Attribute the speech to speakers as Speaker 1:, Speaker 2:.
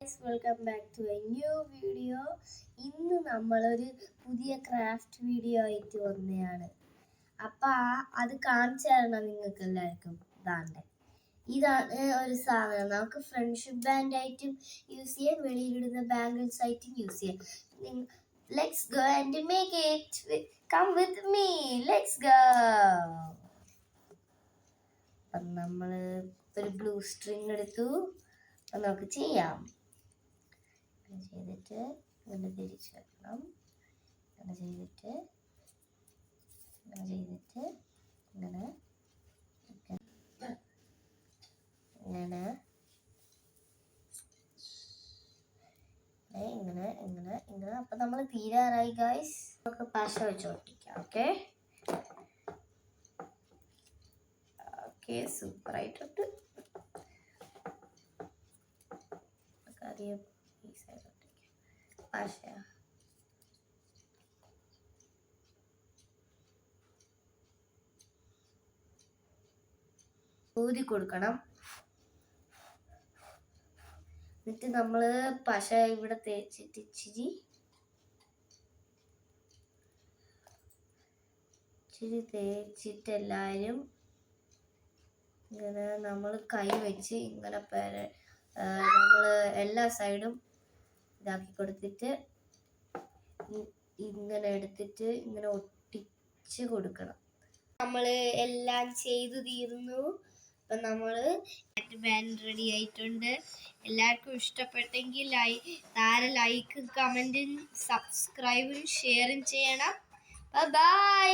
Speaker 1: Welcome back to a new video. ഇന്ന് നമ്മളൊരു പുതിയ ക്രാഫ്റ്റ് വീഡിയോ ആയിട്ട് വന്നതാണ്. അപ്പം അത് കാണിച്ചു തരണം നിങ്ങൾക്ക് എല്ലാവർക്കും. ഇതാണ് ഒരു സാധനം. നമുക്ക് ഫ്രണ്ട്ഷിപ്പ് ബാൻഡ് ആയിട്ടും യൂസ് ചെയ്യാം, വെളിയിലിടുന്ന ബാംഗിൾസ് ആയിട്ടും യൂസ് ചെയ്യാം. Let's go and make it. Come with me, let's go. അപ്പം നമ്മൾ ഒരു ബ്ലൂ സ്ട്രിങ് എടുത്തു. അപ്പം നമുക്ക് ചെയ്യാം. ചെയ്തിട്ട് ഇങ്ങനെ തിരിച്ചു വെക്കണം. ഇങ്ങനെ ചെയ്തിട്ട് ഇങ്ങനെ ഇങ്ങനെ ഇങ്ങനെ ഇങ്ങനെ ഇങ്ങനെ. അപ്പൊ നമ്മൾ തീരാറായി ഗൈസ്. നമുക്ക് പശ വെച്ച് ഒട്ടിക്കാം. ഓക്കെ സൂപ്പറായിട്ടുണ്ട്. അറിയാം ഈ സൈഡ് ഒട്ടിക്കാം. പശ ഊതി കൊടുക്കണം. എന്നിട്ട് നമ്മൾ പശ ഇവിടെ തേച്ചിട്ട് ഇച്ചിരി തേച്ചിട്ട് എല്ലാവരും ഇങ്ങനെ നമ്മൾ കൈ വെച്ച് ഇങ്ങനെ നമ്മൾ എല്ലാ സൈഡും ഇതാക്കി കൊടുത്തിട്ട് ഇങ്ങനെ എടുത്തിട്ട് ഇങ്ങനെ ഒട്ടിച്ച് കൊടുക്കണം. നമ്മൾ എല്ലാം ചെയ്തു തീർന്നു. അപ്പം നമ്മൾ ബാൻഡ് റെഡി ആയിട്ടുണ്ട്. എല്ലാവർക്കും ഇഷ്ടപ്പെട്ടെങ്കിൽ ലൈക്കും കമൻറ്റും സബ്സ്ക്രൈബും ഷെയറും ചെയ്യണം. ബൈ.